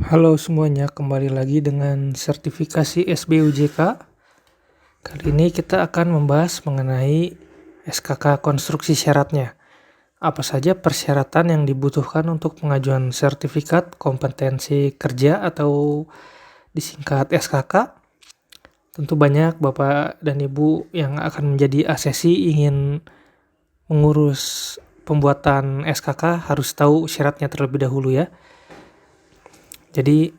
Halo semuanya, kembali lagi dengan sertifikasi SBUJK. Kali ini kita akan membahas mengenai SKK konstruksi syaratnya. Apa saja persyaratan yang dibutuhkan untuk pengajuan sertifikat kompetensi kerja atau disingkat SKK. Tentu banyak Bapak dan Ibu yang akan menjadi asesi ingin mengurus pembuatan SKK harus tahu syaratnya terlebih dahulu ya. Jadi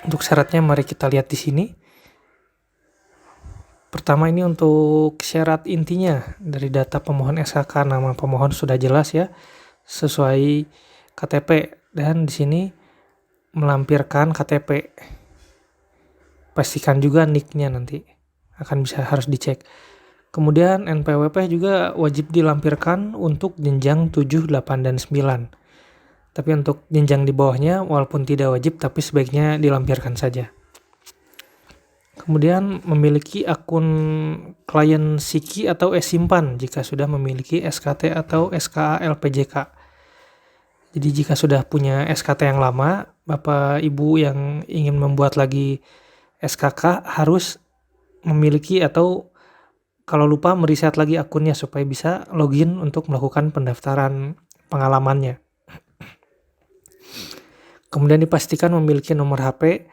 untuk syaratnya mari kita lihat di sini. Pertama ini untuk syarat intinya dari data pemohon SKK, nama pemohon sudah jelas ya, sesuai KTP, dan di sini melampirkan KTP. Pastikan juga nick-nya nanti harus dicek. Kemudian NPWP juga wajib dilampirkan untuk jenjang 7, 8, dan 9. Tapi untuk jenjang di bawahnya walaupun tidak wajib tapi sebaiknya dilampirkan saja. Kemudian memiliki akun klien Siki atau e-simpan jika sudah memiliki SKT atau SKA LPJK. Jadi jika sudah punya SKT yang lama, Bapak Ibu yang ingin membuat lagi SKK harus memiliki atau kalau lupa meriset lagi akunnya supaya bisa login untuk melakukan pendaftaran pengalamannya. Kemudian dipastikan memiliki nomor HP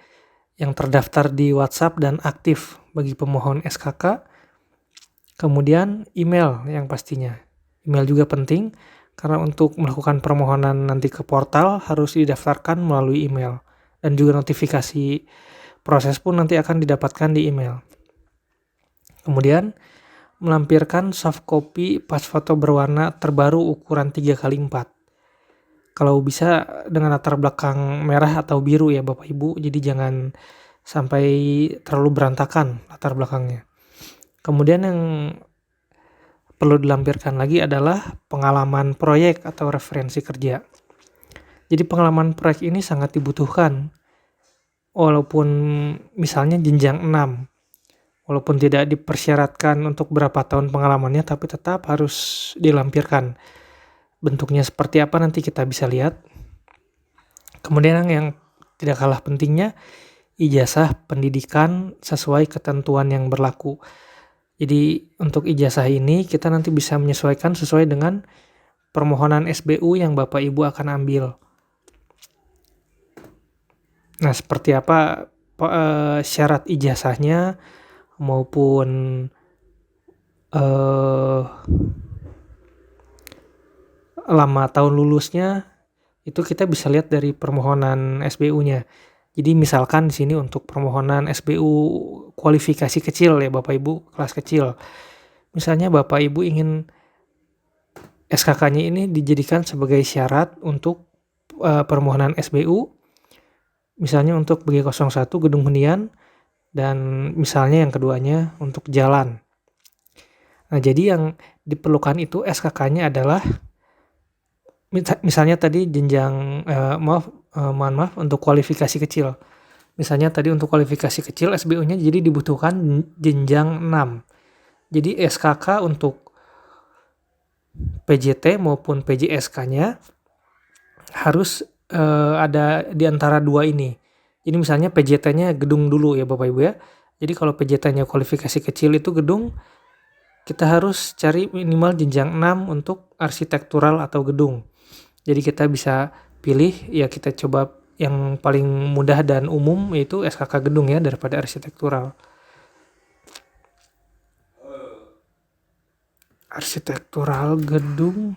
yang terdaftar di WhatsApp dan aktif bagi pemohon SKK. Kemudian email yang pastinya. Email juga penting karena untuk melakukan permohonan nanti ke portal harus didaftarkan melalui email. Dan juga notifikasi proses pun nanti akan didapatkan di email. Kemudian melampirkan soft copy pas foto berwarna terbaru ukuran 3x4. Kalau bisa dengan latar belakang merah atau biru ya Bapak Ibu, jadi jangan sampai terlalu berantakan latar belakangnya. Kemudian yang perlu dilampirkan lagi adalah pengalaman proyek atau referensi kerja. Jadi pengalaman proyek ini sangat dibutuhkan walaupun misalnya jenjang 6. Walaupun tidak dipersyaratkan untuk berapa tahun pengalamannya tapi tetap harus dilampirkan. Bentuknya seperti apa nanti kita bisa lihat. Kemudian yang tidak kalah pentingnya, ijazah pendidikan sesuai ketentuan yang berlaku. Jadi untuk ijazah ini kita nanti bisa menyesuaikan sesuai dengan permohonan SBU yang Bapak Ibu akan ambil. Nah, seperti apa syarat ijazahnya maupun lama tahun lulusnya itu kita bisa lihat dari permohonan SBU-nya. Jadi misalkan di sini untuk permohonan SBU kualifikasi kecil ya Bapak Ibu, kelas kecil. Misalnya Bapak Ibu ingin SKK-nya ini dijadikan sebagai syarat untuk permohonan SBU. Misalnya untuk BG01 gedung hunian dan misalnya yang keduanya untuk jalan. Nah, jadi yang diperlukan itu SKK-nya adalah misalnya tadi jenjang mohon maaf untuk kualifikasi kecil. Misalnya tadi untuk kualifikasi kecil SBU-nya jadi dibutuhkan jenjang 6. Jadi SKK untuk PJT maupun PJSK-nya harus ada di antara dua ini. Jadi misalnya PJT-nya gedung dulu ya Bapak Ibu ya. Jadi kalau PJT-nya kualifikasi kecil itu gedung, kita harus cari minimal jenjang 6 untuk arsitektural atau gedung. Jadi kita bisa pilih ya, kita coba yang paling mudah dan umum yaitu SKK gedung ya daripada arsitektural. Arsitektural gedung.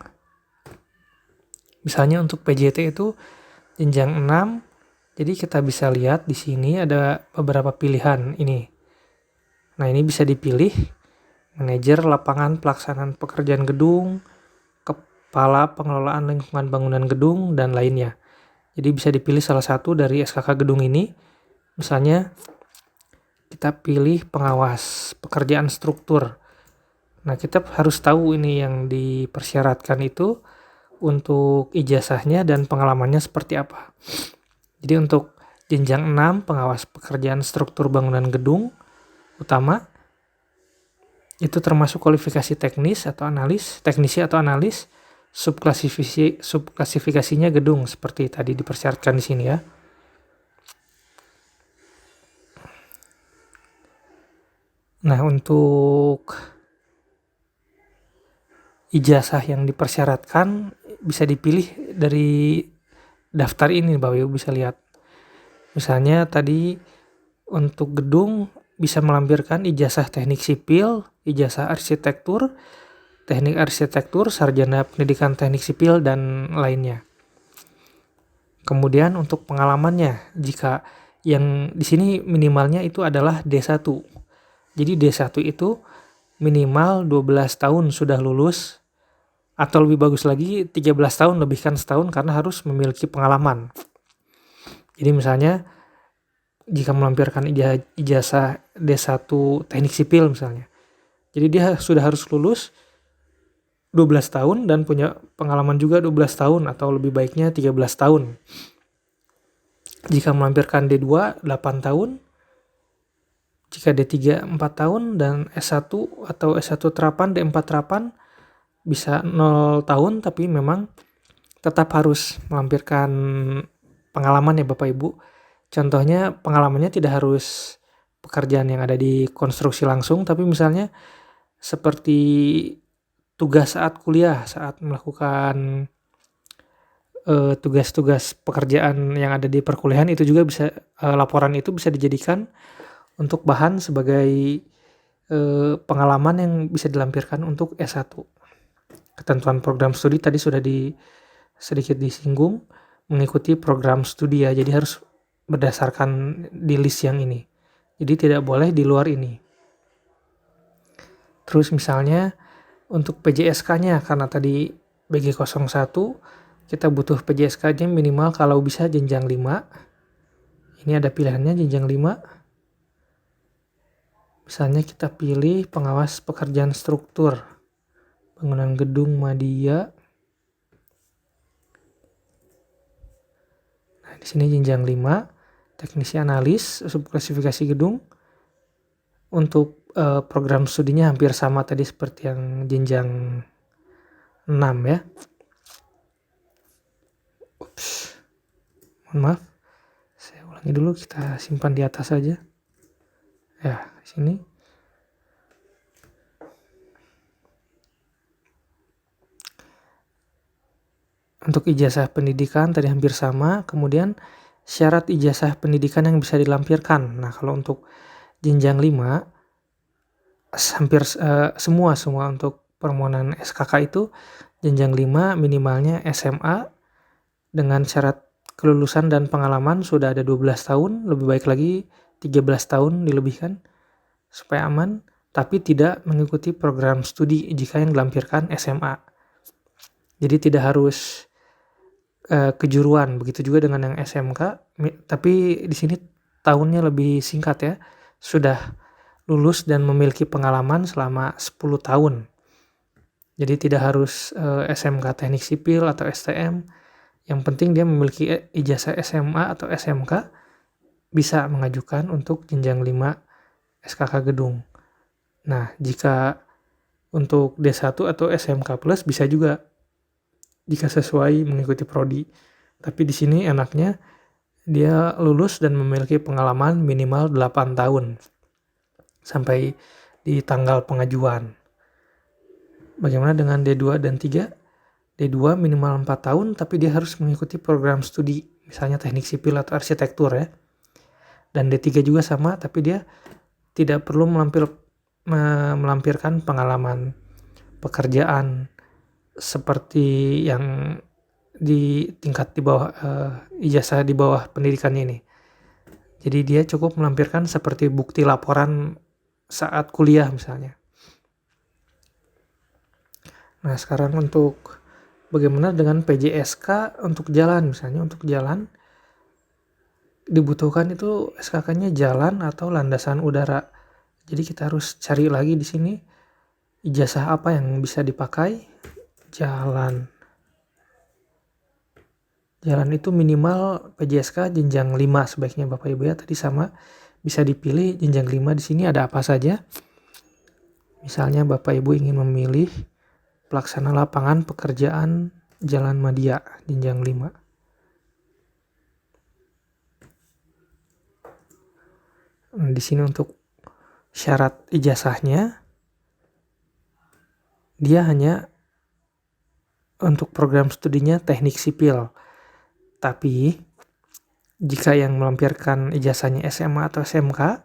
Misalnya untuk PJT itu jenjang 6. Jadi kita bisa lihat di sini ada beberapa pilihan ini. Nah, ini bisa dipilih manajer lapangan pelaksanaan pekerjaan gedung, kepala pengelolaan lingkungan bangunan gedung, dan lainnya. Jadi bisa dipilih salah satu dari SKK gedung ini. Misalnya kita pilih pengawas pekerjaan struktur. Nah, kita harus tahu ini yang dipersyaratkan itu untuk ijazahnya dan pengalamannya seperti apa. Jadi untuk jenjang 6 pengawas pekerjaan struktur bangunan gedung utama itu termasuk kualifikasi teknisi atau analis, subklasifikasinya gedung seperti tadi dipersyaratkan di sini ya. Nah, untuk ijazah yang dipersyaratkan bisa dipilih dari daftar ini, Bapak Ibu bisa lihat. Misalnya tadi untuk gedung bisa melampirkan ijazah teknik sipil, ijazah arsitektur, teknik arsitektur, sarjana pendidikan teknik sipil, dan lainnya. Kemudian untuk pengalamannya, jika yang di sini minimalnya itu adalah D1. Jadi D1 itu minimal 12 tahun sudah lulus, atau lebih bagus lagi 13 tahun lebihkan setahun karena harus memiliki pengalaman. Jadi misalnya jika melampirkan ijazah D1 teknik sipil misalnya. Jadi dia sudah harus lulus 12 tahun dan punya pengalaman juga 12 tahun atau lebih baiknya 13 tahun. Jika melampirkan D2 8 tahun, jika D3 4 tahun, dan S1 atau S1 terapan D4 terapan bisa 0 tahun, tapi memang tetap harus melampirkan pengalaman ya Bapak Ibu. Contohnya pengalamannya tidak harus pekerjaan yang ada di konstruksi langsung, tapi misalnya seperti tugas saat kuliah, saat melakukan tugas-tugas pekerjaan yang ada di perkuliahan, itu juga bisa laporan itu bisa dijadikan untuk bahan sebagai pengalaman yang bisa dilampirkan untuk S1. Ketentuan program studi tadi sudah sedikit disinggung, mengikuti program studi ya, jadi harus berdasarkan di list yang ini. Jadi tidak boleh di luar ini. Terus misalnya untuk PJSK-nya, karena tadi BG01 kita butuh PJSK-nya minimal kalau bisa jenjang 5. Ini ada pilihannya jenjang 5. Misalnya kita pilih pengawas pekerjaan struktur, bangunan gedung media. Nah, di sini jenjang 5, teknisi analis, subklasifikasi gedung. Untuk program studinya hampir sama tadi seperti yang jenjang 6 ya. Mohon maaf. Saya ulangi dulu, kita simpan di atas saja. Ya, di sini. Untuk ijazah pendidikan tadi hampir sama, kemudian syarat ijazah pendidikan yang bisa dilampirkan. Nah, kalau untuk jenjang 5 hampir semua untuk permohonan SKK itu jenjang 5 minimalnya SMA dengan syarat kelulusan dan pengalaman sudah ada 12 tahun, lebih baik lagi 13 tahun dilebihkan supaya aman, tapi tidak mengikuti program studi jika yang dilampirkan SMA. Jadi tidak harus kejuruan, begitu juga dengan yang SMK, tapi di sini tahunnya lebih singkat ya, sudah lulus dan memiliki pengalaman selama 10 tahun. Jadi tidak harus SMK teknik sipil atau STM, yang penting dia memiliki ijazah SMA atau SMK, bisa mengajukan untuk jenjang 5 SKK gedung. Nah, jika untuk D1 atau SMK plus bisa juga jika sesuai mengikuti prodi. Tapi di sini enaknya dia lulus dan memiliki pengalaman minimal 8 tahun sampai di tanggal pengajuan. Bagaimana dengan D2 dan 3? D2 minimal 4 tahun tapi dia harus mengikuti program studi, misalnya teknik sipil atau arsitektur ya. Dan D3 juga sama, tapi dia tidak perlu melampirkan pengalaman pekerjaan seperti yang di tingkat di bawah ijazah di bawah pendidikannya ini. Jadi dia cukup melampirkan seperti bukti laporan saat kuliah misalnya. Nah, sekarang untuk bagaimana dengan PJSK untuk jalan, misalnya untuk jalan dibutuhkan itu SKK-nya jalan atau landasan udara. Jadi kita harus cari lagi di sini ijazah apa yang bisa dipakai. Jalan itu minimal PJSK jenjang 5 sebaiknya Bapak Ibu ya. Tadi sama bisa dipilih jenjang 5. Di sini ada apa saja. Misalnya Bapak Ibu ingin memilih pelaksana lapangan pekerjaan jalan media jenjang 5. Nah, di sini untuk syarat ijazahnya dia hanya untuk program studinya teknik sipil. Tapi jika yang melampirkan ijazahnya SMA atau SMK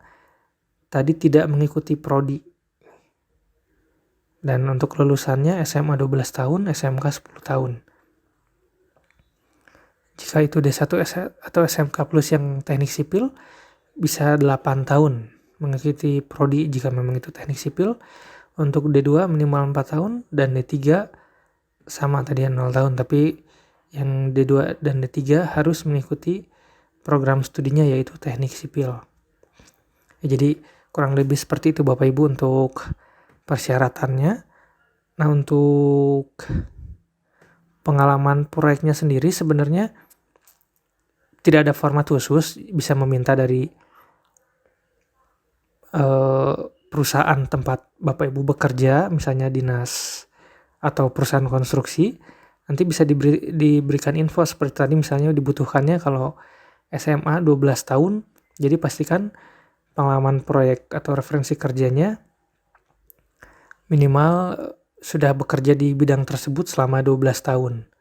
tadi tidak mengikuti prodi. Dan untuk lulusannya SMA 12 tahun, SMK 10 tahun. Jika itu D1 atau SMK plus yang teknik sipil, bisa 8 tahun mengikuti prodi jika memang itu teknik sipil. Untuk D2 minimal 4 tahun, dan D3 sama tadi 0 tahun. Tapi yang D2 dan D3 harus mengikuti program studinya yaitu teknik sipil. Ya, jadi kurang lebih seperti itu Bapak Ibu untuk persyaratannya. Nah, untuk pengalaman proyeknya sendiri sebenarnya tidak ada format khusus, bisa meminta dari perusahaan tempat Bapak Ibu bekerja, misalnya dinas atau perusahaan konstruksi. Nanti bisa diberikan info seperti tadi, misalnya dibutuhkannya kalau SMA 12 tahun, jadi pastikan pengalaman proyek atau referensi kerjanya minimal sudah bekerja di bidang tersebut selama 12 tahun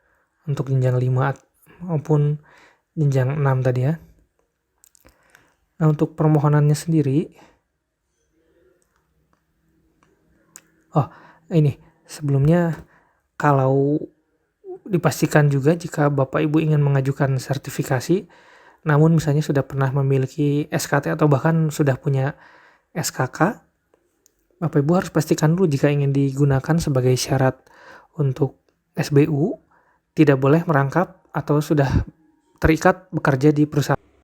untuk jenjang 5 maupun jenjang 6 tadi ya. Nah, untuk permohonannya sendiri, ini sebelumnya kalau dipastikan juga jika Bapak Ibu ingin mengajukan sertifikasi, namun misalnya sudah pernah memiliki SKT atau bahkan sudah punya SKK, Bapak Ibu harus pastikan dulu jika ingin digunakan sebagai syarat untuk SBU, tidak boleh merangkap atau sudah terikat bekerja di perusahaan.